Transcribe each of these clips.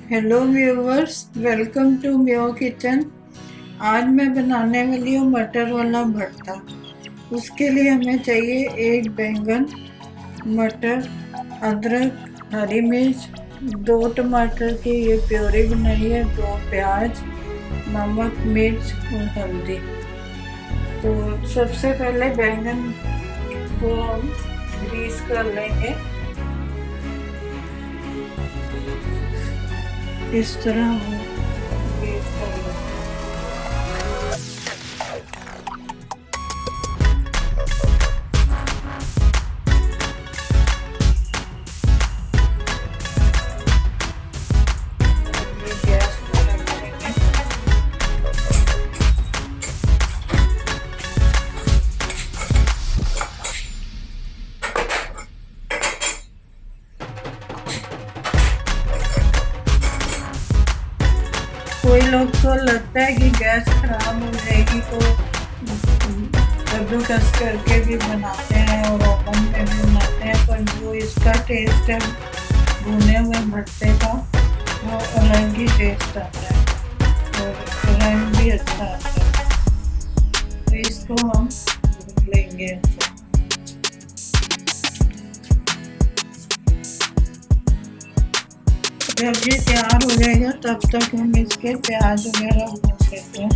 Hello viewers, welcome to my kitchen. आज मैं बनाने वाली हूँ मटर वाला भरता। उसके लिए हमें चाहिए एक बैंगन, मटर, अदरक, हरी मिर्च, 2 टमाटर की ये प्योरी बनाई है, 2 प्याज, नमक, मिर्च और हल्दी। तो सबसे पहले बैंगन को हम ग्रीस कर लेंगे। इस तरह हम ग्रीस कर लेंगे। गैस पर रख देंगे। कोई लोग को लगता है कि गैस खराब हो जाएगी तो कद्दूकस करके भी बनाते हैं और ओवन में भी बनाते हैं, पर जो इसका टेस्ट है भुने हुए भुट्टे का, वो अलग ही टेस्ट आता है और रंग भी अच्छा आता है। तो इसको हम लेंगे। जब ये तैयार हो जाएगा तब तक हम इसके प्याज वगैरह भून लेते हैं।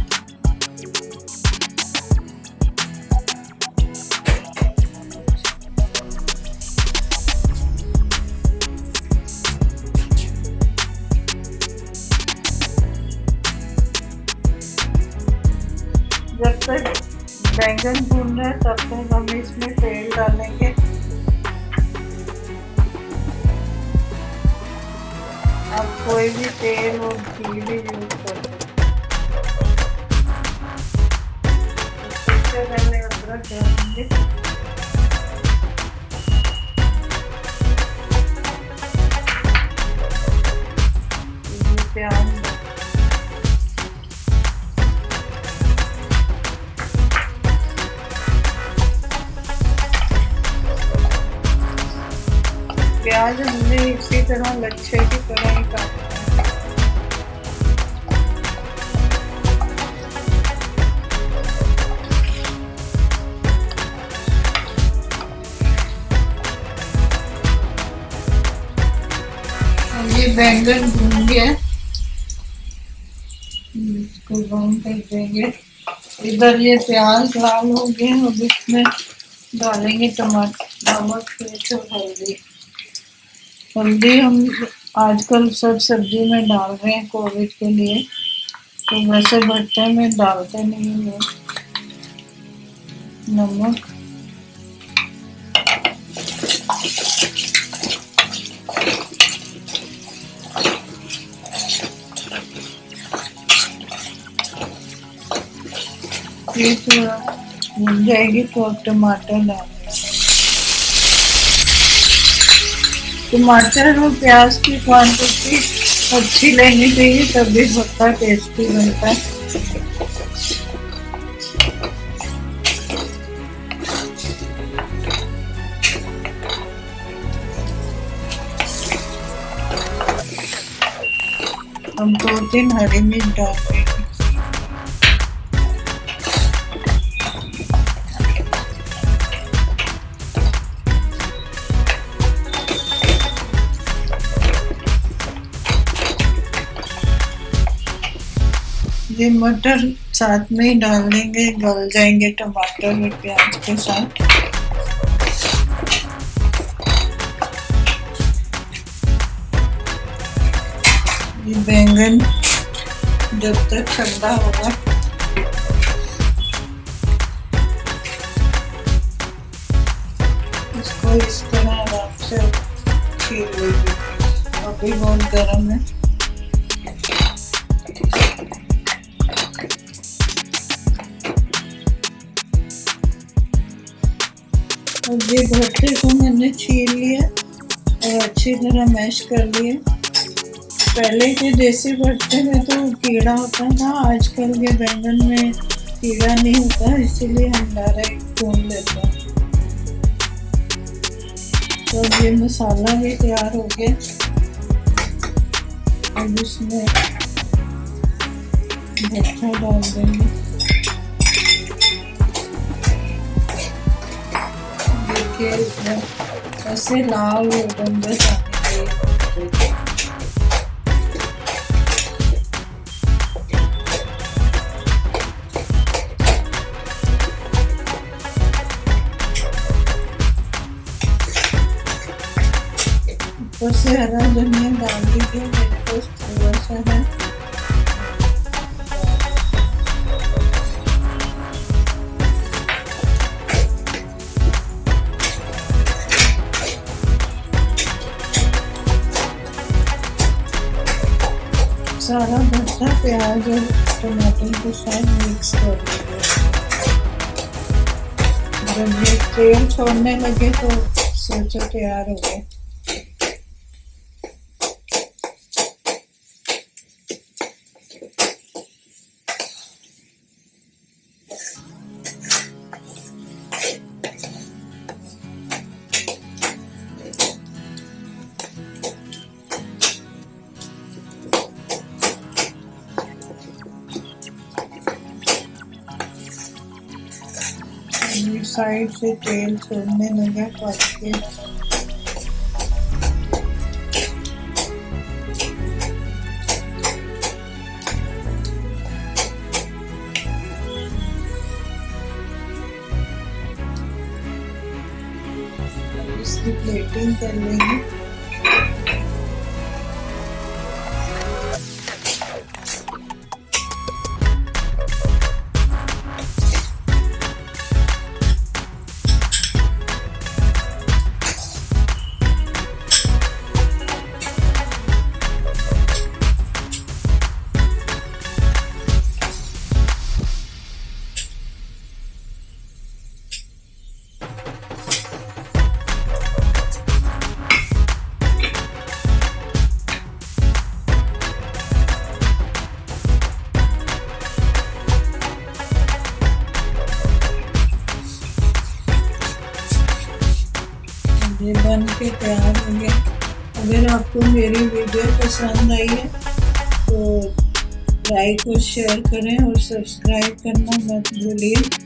जब तक बैंगन भून रहा है तब तक हम इसमें तेल डालेंगे। आप कोई भी तेल और घी भी यूज कर सकते हैं। सबसे पहले अदरक डालेंगे। प्याज, प्याज हमने इसी तरह लच्छे की तरह ही काटना है। ये बैंगन भून गया, इसको बंद कर देंगे। इधर ये प्याज लाल हो गए, अब इसमें डालेंगे टमाटर, नमक, मिर्च और हल्दी। हल्दी हम आजकल सब सब्जी में डाल रहे हैं कोविड के लिए, तो वैसे भरते में डालते नहीं हैं। नमक, ये थोड़ा भून जाएगी तो अब टमाटर डाल। टमाटर और प्याज की क्वांटिटी अच्छी लेनी चाहिए, तभी भरता टेस्टी बनता है। हम 2-3 हरी मिर्च डाल देंगे। ये मटर साथ में ही डाल देंगे, गल जाएंगे टमाटर और प्याज के साथ। ये बैंगन जब तक ठंडा होगा इसको इस तरह आराम से छील लेंगे। अभी बहुत गर्म है। अब ये भुट्टे को मैंने छील लिया और अच्छी तरह मैश कर लिया। पहले के देसी भुट्टे में तो कीड़ा होता था, आजकल के बैंगन में कीड़ा नहीं होता, इसीलिए हम डायरेक्ट भून लेते हैं। तो अब ये मसाला भी तैयार हो गया। अब इसमें भट्टा डाल देंगे। देखिए ऐसे लाल गंदे जाने चाहिए। ऊपर से हरा धनिया डाल दीजिए, मेरे पास थोड़ा सा है। सारा भट्टा प्याज और टमाटर के साथ मिक्स कर दीजिए। जब ये तेल छोड़ने लगे तो सोचो तैयार हो गया। साइड से तेल छोड़ने लगा पक के। इसकी प्लेटिंग कर लेंगे। ये बन के तैयार हो गया। अगर आपको मेरी वीडियो पसंद आई है तो लाइक और शेयर करें और सब्सक्राइब करना मत भूलिए।